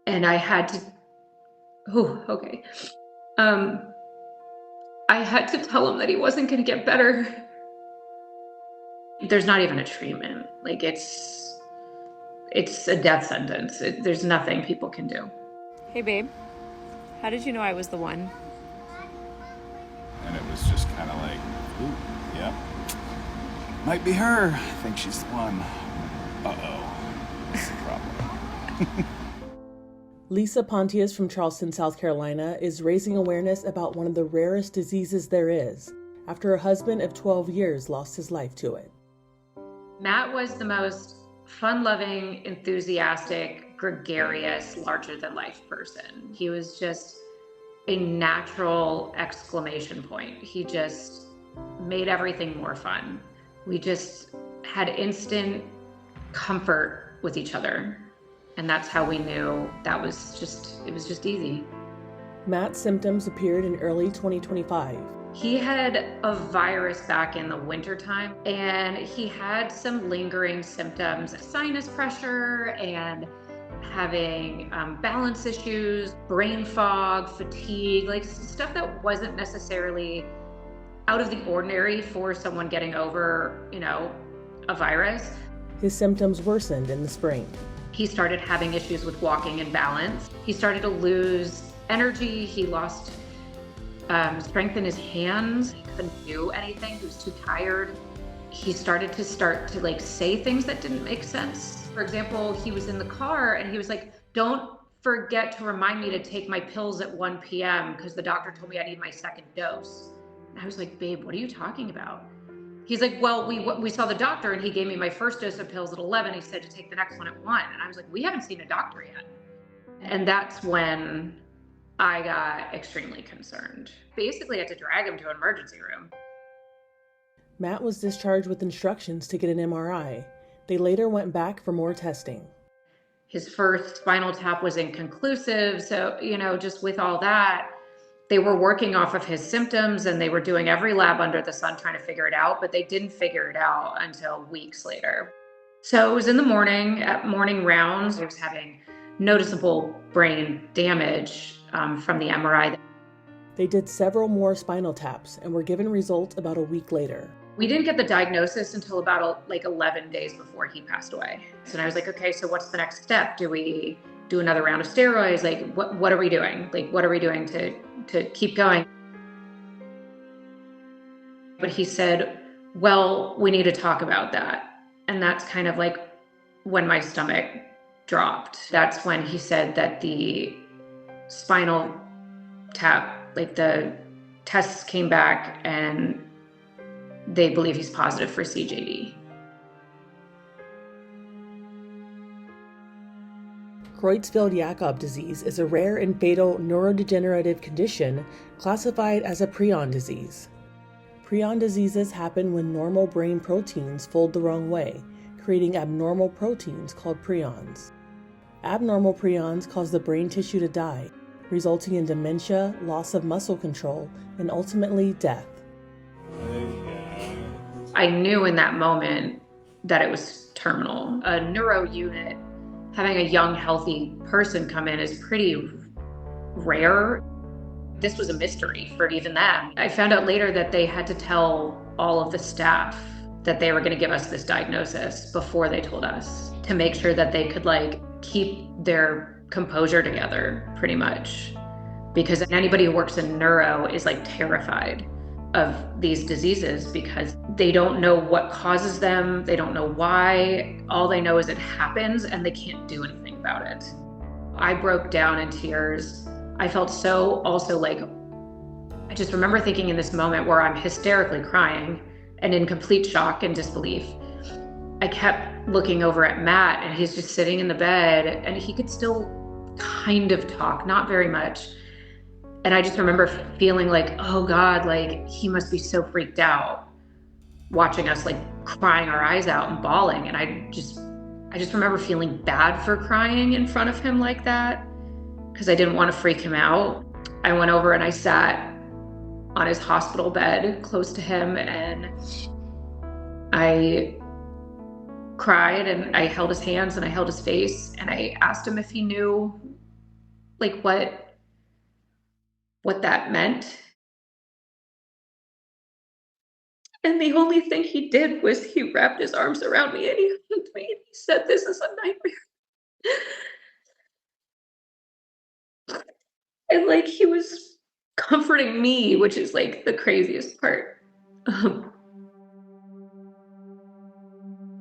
And I had to, I had to tell him that he wasn't going to get better. There's not even a treatment. Like it's a death sentence. There's nothing people can do. Hey, babe. How did you know I was the one? And it was just kind of like, ooh, yep. Might be her. I think she's the one. Uh-oh. That's the problem. Lisa Pontius from Charleston, South Carolina, is raising awareness about one of the rarest diseases there is, after her husband of 12 years lost his life to it. Matt was the most fun-loving, enthusiastic, gregarious, larger-than-life person. He was just a natural exclamation point. He just made everything more fun. We just had instant comfort with each other. And that's how we knew it was just easy. Matt's symptoms appeared in early 2025. He had a virus back in the wintertime, and he had some lingering symptoms, sinus pressure and having balance issues, brain fog, fatigue, like stuff that wasn't necessarily out of the ordinary for someone getting over, a virus. His symptoms worsened in the spring. He started having issues with walking and balance. He started to lose energy. He lost strength in his hands. He couldn't do anything. He was too tired. He started to say things that didn't make sense. For example, he was in the car and he was like, "Don't forget to remind me to take my pills at 1 p.m. because the doctor told me I need my second dose." And I was like, "Babe, what are you talking about?" He's like, "Well, we saw the doctor and he gave me my first dose of pills at 11. He said to take the next one at 1. And I was like, "We haven't seen a doctor yet." And that's when I got extremely concerned. Basically, I had to drag him to an emergency room. Matt was discharged with instructions to get an MRI. They later went back for more testing. His first spinal tap was inconclusive. So, just with all that, they were working off of his symptoms and they were doing every lab under the sun trying to figure it out, but they didn't figure it out until weeks later. So it was in the morning, at morning rounds. He was having noticeable brain damage from the MRI. They did several more spinal taps and were given results about a week later. We didn't get the diagnosis until about 11 days before he passed away. So I was like, okay, so what's the next step? Do we do another round of steroids? Like, what are we doing? Like, what are we doing to keep going? But he said, well, we need to talk about that. And that's kind of like when my stomach dropped. That's when he said that the spinal tap, the tests came back and they believe he's positive for CJD. Creutzfeldt-Jakob disease is a rare and fatal neurodegenerative condition classified as a prion disease. Prion diseases happen when normal brain proteins fold the wrong way, creating abnormal proteins called prions. Abnormal prions cause the brain tissue to die, resulting in dementia, loss of muscle control, and ultimately death. I knew in that moment that it was terminal. A neuro unit, having a young, healthy person come in is pretty rare. This was a mystery for even them. I found out later that they had to tell all of the staff that they were going to give us this diagnosis before they told us, to make sure that they could keep their composure together, pretty much. Because anybody who works in neuro is terrified of these diseases because they don't know what causes them. They don't know why. All they know is it happens and they can't do anything about it. I broke down in tears. I felt so also I just remember thinking in this moment where I'm hysterically crying and in complete shock and disbelief, I kept looking over at Matt and he's just sitting in the bed and he could still kind of talk, not very much. And I just remember feeling oh God, he must be so freaked out watching us crying our eyes out and bawling. And I just remember feeling bad for crying in front of him like that because I didn't want to freak him out. I went over and I sat on his hospital bed close to him and I cried and I held his hands and I held his face and I asked him if he knew like what that meant. And the only thing he did was he wrapped his arms around me and he hugged me and he said, "This is a nightmare." And like he was comforting me, which is like the craziest part. Um,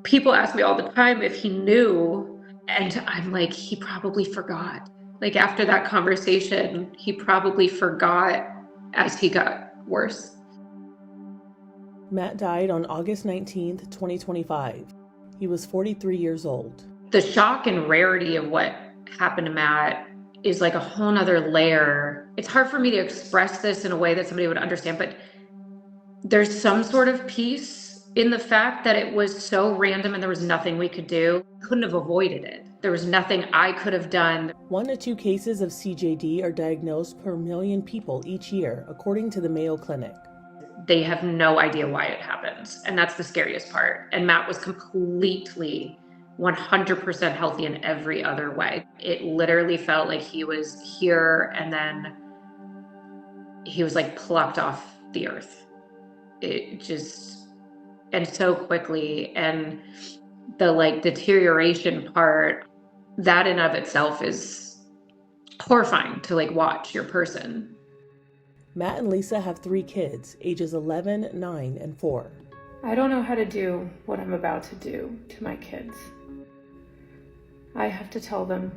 People ask me all the time if he knew, and I'm like, he probably forgot. Like after that conversation, he probably forgot as he got worse. Matt died on August 19th, 2025. He was 43 years old. The shock and rarity of what happened to Matt is like a whole nother layer. It's hard for me to express this in a way that somebody would understand, but there's some sort of peace in the fact that it was so random and there was nothing we could do. Couldn't have avoided it. There was nothing I could have done. 1 to 2 cases of CJD are diagnosed per million people each year, according to the Mayo Clinic. They have no idea why it happens. And that's the scariest part. And Matt was completely 100% healthy in every other way. It literally felt like he was here and then he was like plucked off the earth. It just, and so quickly. And the like deterioration part, that in of itself is horrifying to like watch your person. Matt and Lisa have 3 kids, ages 11, 9, and 4. I don't know how to do what I'm about to do to my kids. I have to tell them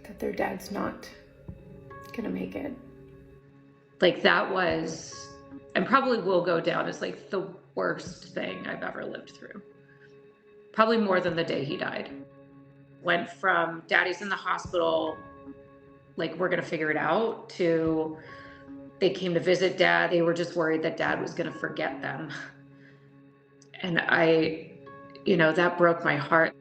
that their dad's not gonna make it. Like that was, and probably will go down as like the worst thing I've ever lived through. Probably more than the day he died. Went from daddy's in the hospital, like we're gonna figure it out, to they came to visit dad. They were just worried that dad was gonna forget them. And that broke my heart.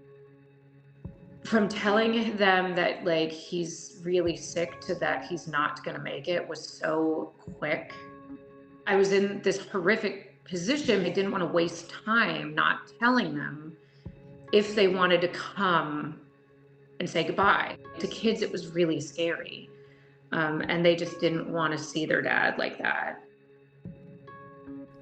From telling them that like he's really sick to that he's not gonna make it was so quick. I was in this horrific position. I didn't want to waste time not telling them if they wanted to come and say goodbye. To kids, it was really scary. And they just didn't want to see their dad like that.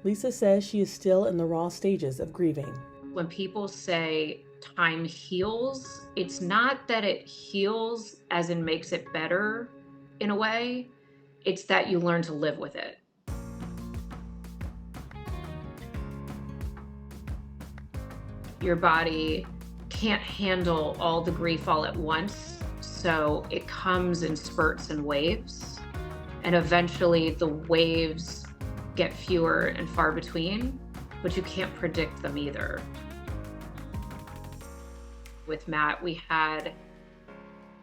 Lisa says she is still in the raw stages of grieving. When people say time heals, it's not that it heals as in makes it better in a way. It's that you learn to live with it. Your body can't handle all the grief all at once, so it comes in spurts and waves, and eventually the waves get fewer and far between, but you can't predict them either. With Matt, we had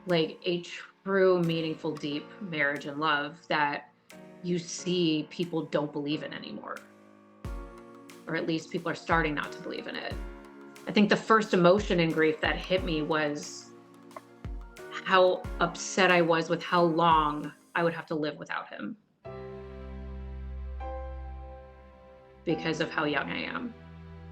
like a true, meaningful, deep marriage and love that you see people don't believe in anymore, or at least people are starting not to believe in it. I think the first emotion in grief that hit me was how upset I was with how long I would have to live without him because of how young I am.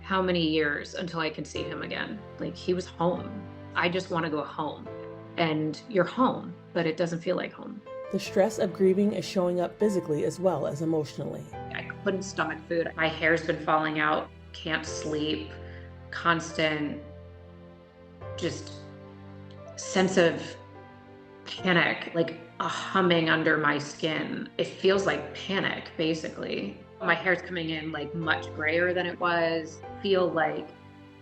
How many years until I can see him again? Like he was home. I just want to go home. And you're home, but it doesn't feel like home. The stress of grieving is showing up physically as well as emotionally. I couldn't stomach food. My hair's been falling out, can't sleep. Constant just sense of panic, like a humming under my skin. It feels like panic, basically. My hair's coming in like much grayer than it was. I feel like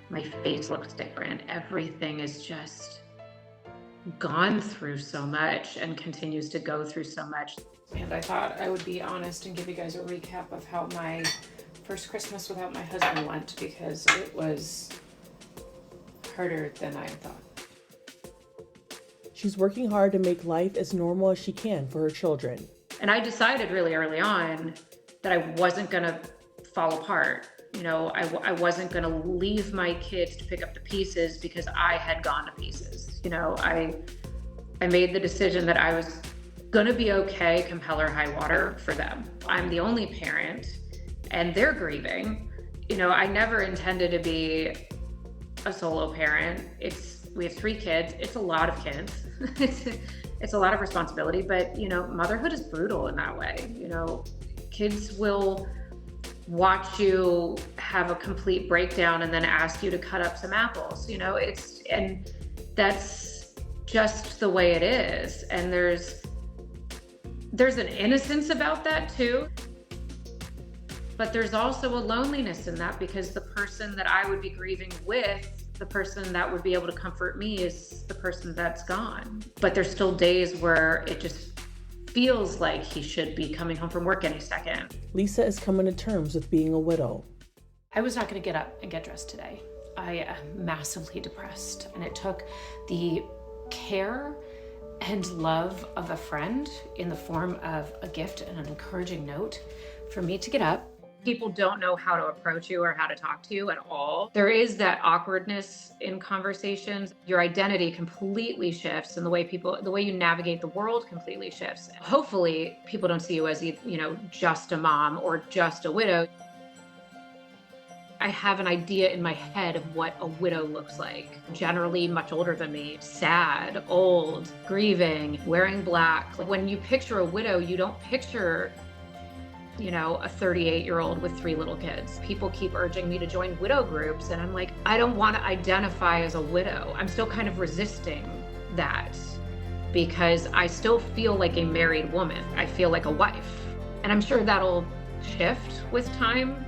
my face looks different. Everything is just gone through so much and continues to go through so much. And I thought I would be honest and give you guys a recap of how my first Christmas without my husband went, because it was harder than I thought. She's working hard to make life as normal as she can for her children. And I decided really early on that I wasn't gonna fall apart. I wasn't gonna leave my kids to pick up the pieces because I had gone to pieces. I made the decision that I was gonna be okay, come hell or high water for them. I'm the only parent and they're grieving. I never intended to be a solo parent. It's We have 3 kids. It's a lot of kids. It's a lot of responsibility, but motherhood is brutal in that way. Kids will watch you have a complete breakdown and then ask you to cut up some apples. And that's just the way it is. And there's an innocence about that too. But there's also a loneliness in that, because the person that I would be grieving with, the person that would be able to comfort me, is the person that's gone. But there's still days where it just feels like he should be coming home from work any second. Lisa is coming to terms with being a widow. I was not going to get up and get dressed today. I am massively depressed, and it took the care and love of a friend in the form of a gift and an encouraging note for me to get up. People don't know how to approach you or how to talk to you at all. There is that awkwardness in conversations. Your identity completely shifts, and the way you navigate the world completely shifts. Hopefully, people don't see you as, just a mom or just a widow. I have an idea in my head of what a widow looks like. Generally much older than me, sad, old, grieving, wearing black. When you picture a widow, you don't picture a 38-year-old with 3 little kids. People keep urging me to join widow groups, and I'm like, I don't want to identify as a widow. I'm still kind of resisting that, because I still feel like a married woman. I feel like a wife, and I'm sure that'll shift with time.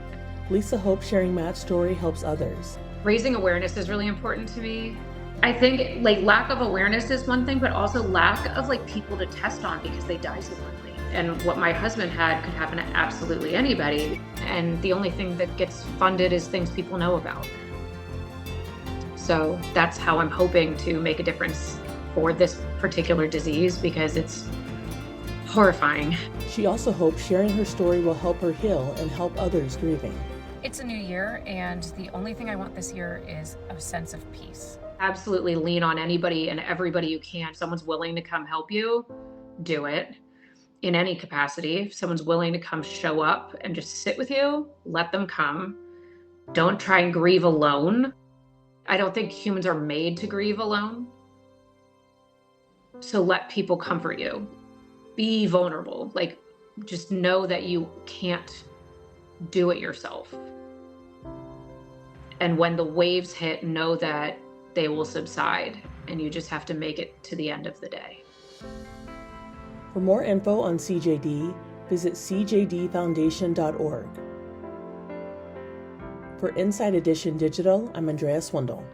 Lisa hopes sharing Matt's story helps others. Raising awareness is really important to me. I think lack of awareness is one thing, but also lack of people to test on, because they die so quickly. And what my husband had could happen to absolutely anybody. And the only thing that gets funded is things people know about. So that's how I'm hoping to make a difference for this particular disease, because it's horrifying. She also hopes sharing her story will help her heal and help others grieving. It's a new year, and the only thing I want this year is a sense of peace. Absolutely lean on anybody and everybody you can. If someone's willing to come help you, do it. In any capacity. If someone's willing to come show up and just sit with you, let them come. Don't try and grieve alone. I don't think humans are made to grieve alone. So let people comfort you. Be vulnerable. Just know that you can't do it yourself. And when the waves hit, know that they will subside, and you just have to make it to the end of the day. For more info on CJD, visit cjdfoundation.org. For Inside Edition Digital, I'm Andrea Swindle.